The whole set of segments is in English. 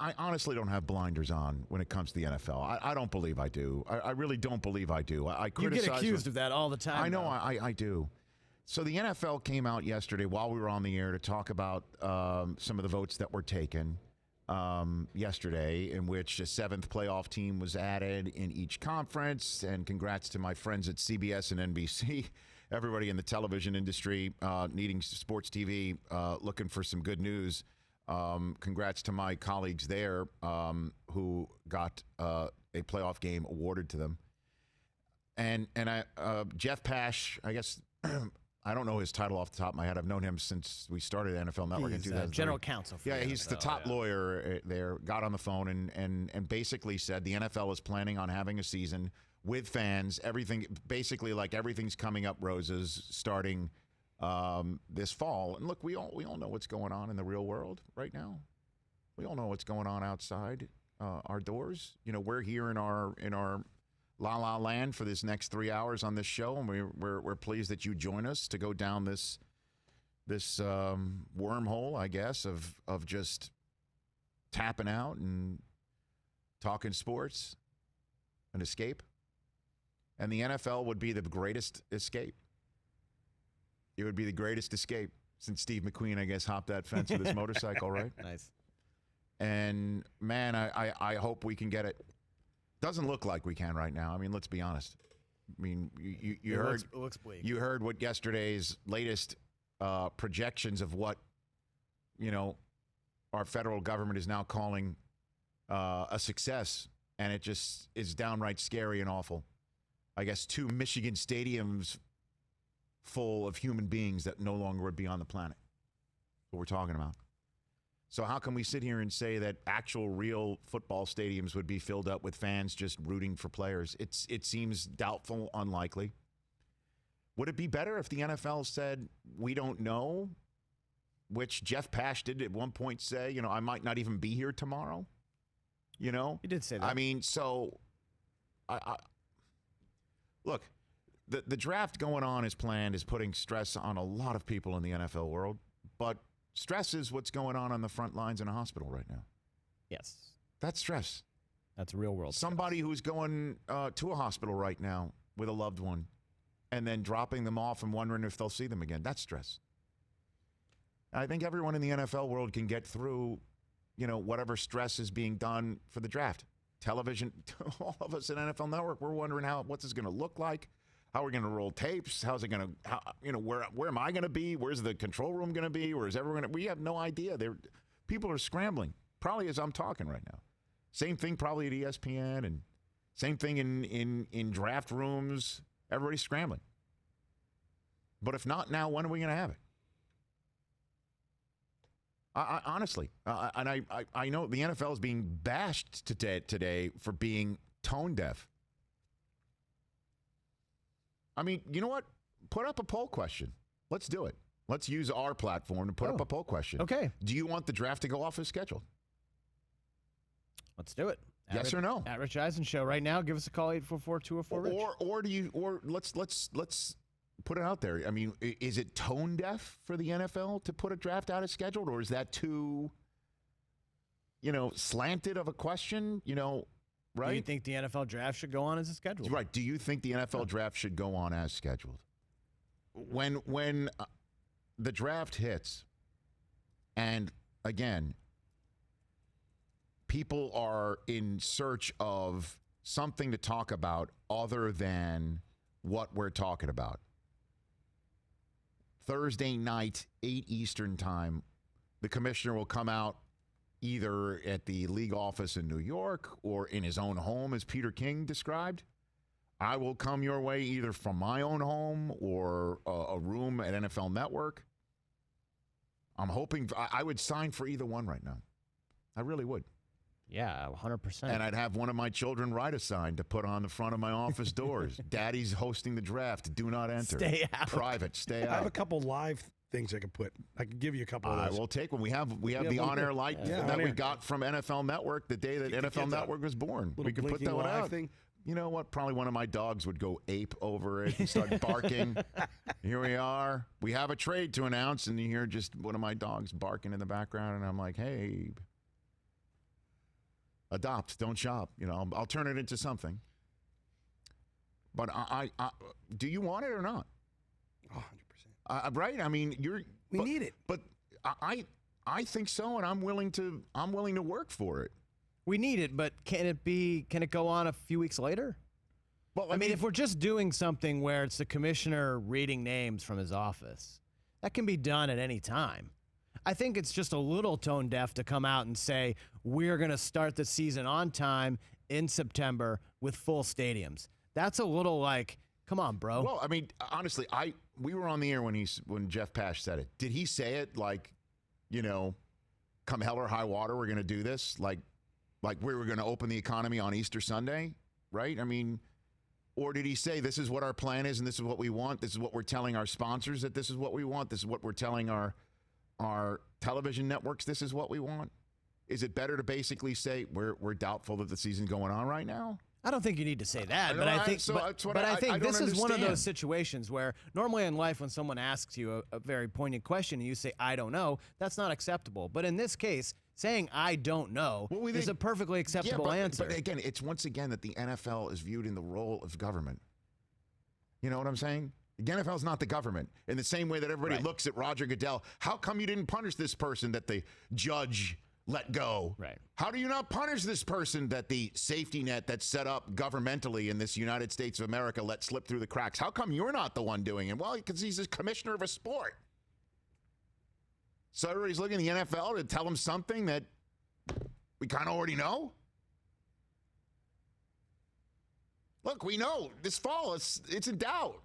I honestly don't have blinders on when it comes to the NFL. I don't believe I do. I really don't believe I do. I criticize. You get accused of that all the time. I know I do. So the NFL came out yesterday while we were on the air to talk about some of the votes that were taken yesterday, in which a 7th playoff team was added in each conference. And congrats to my friends at CBS and NBC, everybody in the television industry needing sports TV, looking for some good news. Congrats to my colleagues there who got a playoff game awarded to them. And Jeff Pash, I guess, I don't know his title off the top of my head. I've known him since we started NFL Network in 2003. General counsel. He's the top lawyer there. Got on the phone and basically said the NFL is planning on having a season with fans. Everything, basically, like everything's coming up roses starting this fall. And look, we all know what's going on in the real world right now. We all know what's going on outside our doors. You know, we're here in our La La Land for this next 3 hours on this show, and we're pleased that you join us to go down this wormhole, I guess, of just tapping out and talking sports, an escape. And the NFL would be the greatest escape. It would be the greatest escape since Steve McQueen, I guess, hopped that fence with his motorcycle, right? Nice. And, man, I hope we can get it. Doesn't look like we can right now. I mean, let's be honest. I mean, you heard it looks bleak. You heard what yesterday's latest projections of what, our federal government is now calling a success, and it just is downright scary and awful. I guess 2 Michigan stadiums full of human beings that no longer would be on the planet. What we're talking about. So how can we sit here and say that actual real football stadiums would be filled up with fans just rooting for players? It seems doubtful, unlikely. Would it be better if the NFL said, we don't know, which Jeff Pash did at one point say, I might not even be here tomorrow? He did say that. I mean, so look, the draft going on as planned is putting stress on a lot of people in the NFL world, but stress is what's going on the front lines in a hospital right now. Yes. That's stress. That's real world Somebody stress. who's going to a hospital right now with a loved one and then dropping them off and wondering if they'll see them again. That's stress. I think everyone in the NFL world can get through, whatever stress is being done for the draft. Television, all of us at NFL Network, we're wondering what's this going to look like? How are we going to roll tapes? How's it going to, where am I going to be? Where's the control room going to be? Where is everyone going to, we have no idea. People are scrambling, probably as I'm talking right now. Same thing probably at ESPN and same thing in draft rooms. Everybody's scrambling. But if not now, when are we going to have it? I honestly, and I know the NFL is being bashed today for being tone deaf. I mean, you know what? Put up a poll question. Let's do it. Let's use our platform to put up a poll question. Okay. Do you want the draft to go off as scheduled? Let's do it. Yes or no? At Rich Eisen Show right now. Give us a call 844-204-RICH. Or let's put it out there. I mean, is it tone deaf for the NFL to put a draft out as scheduled, or is that too slanted of a question? Right? Do you think the NFL draft should go on as scheduled? Right. Do you think the NFL draft should go on as scheduled? When the draft hits, and again, people are in search of something to talk about other than what we're talking about. Thursday night, 8 Eastern time, the commissioner will come out either at the league office in New York or in his own home, as Peter King described. I will come your way either from my own home or a room at NFL Network. I'm hoping I would sign for either one right now. I really would. Yeah, 100%. And I'd have one of my children write a sign to put on the front of my office doors. Daddy's hosting the draft. Do not enter. Stay out. Private. Stay out. I have a couple live things I can put. I can give you a couple of those. I will take one. We have the on-air light that we got from NFL Network the day that NFL Network was born. We could put that one out. Thing. You know what? Probably one of my dogs would go ape over it and start barking. Here we are. We have a trade to announce, and you hear just one of my dogs barking in the background, and I'm like, hey. Adopt, don't shop. I'll turn it into something. But I do you want it or not? 100%. Right? I mean, we need it. But I think so, and I'm willing to work for it. We need it, but can it go on a few weeks later? Well, I mean, if we're just doing something where it's the commissioner reading names from his office, that can be done at any time. I think it's just a little tone deaf to come out and say, we're going to start the season on time in September with full stadiums. That's a little like, come on, bro. Well, I mean, honestly, we were on the air when Jeff Pash said it. Did he say it like, come hell or high water, we're going to do this? Like we were going to open the economy on Easter Sunday, right? I mean, or did he say this is what our plan is and this is what we want? This is what we're telling our sponsors that this is what we want. This is what we're telling our television networks. This is what we want. Is it better to basically say we're doubtful that the season's going on right now? I don't think you need to say that, but I think, I think this is one of those situations where normally in life when someone asks you a very poignant question and you say, I don't know, that's not acceptable. But in this case, saying I don't know is a perfectly acceptable answer. But again, it's once again that the NFL is viewed in the role of government. You know what I'm saying? The NFL is not the government. In the same way that everybody looks at Roger Goodell, how come you didn't punish this person that the judge let go? Right. How do you not punish this person that the safety net that's set up governmentally in this United States of America let slip through the cracks? How come you're not the one doing it? Well, because he's a commissioner of a sport. So everybody's looking at the NFL to tell him something that we kind of already know. Look, we know this fall it's in doubt.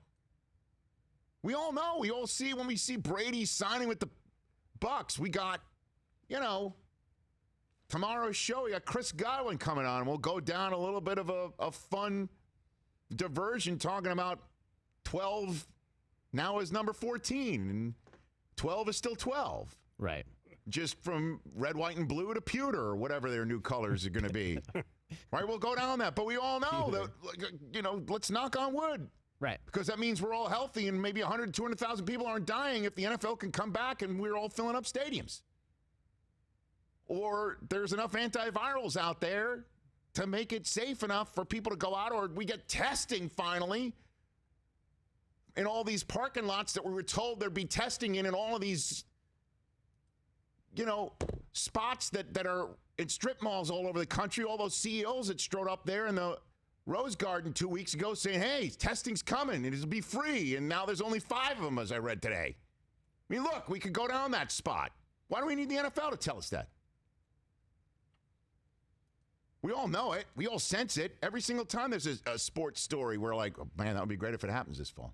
We all know. We all see when we see Brady signing with the Bucks. We got, tomorrow's show, we got Chris Godwin coming on, and we'll go down a little bit of a fun diversion talking about 12 now is number 14, and 12 is still 12. Right. Just from red, white, and blue to pewter or whatever their new colors are going to be. Right, we'll go down that. But we all know that, let's knock on wood. Right. Because that means we're all healthy and maybe 100, 200,000 people aren't dying if the NFL can come back and we're all filling up stadiums. Or there's enough antivirals out there to make it safe enough for people to go out, or we get testing finally in all these parking lots that we were told there'd be testing in all of these, spots that are in strip malls all over the country. All those CEOs that strode up there in the Rose Garden 2 weeks ago saying, hey, testing's coming and it'll be free. And now there's only 5 of them, as I read today. I mean, look, we could go down that spot. Why do we need the NFL to tell us that? We all know it. We all sense it. Every single time there's a sports story, we're like, oh, man, that would be great if it happens this fall.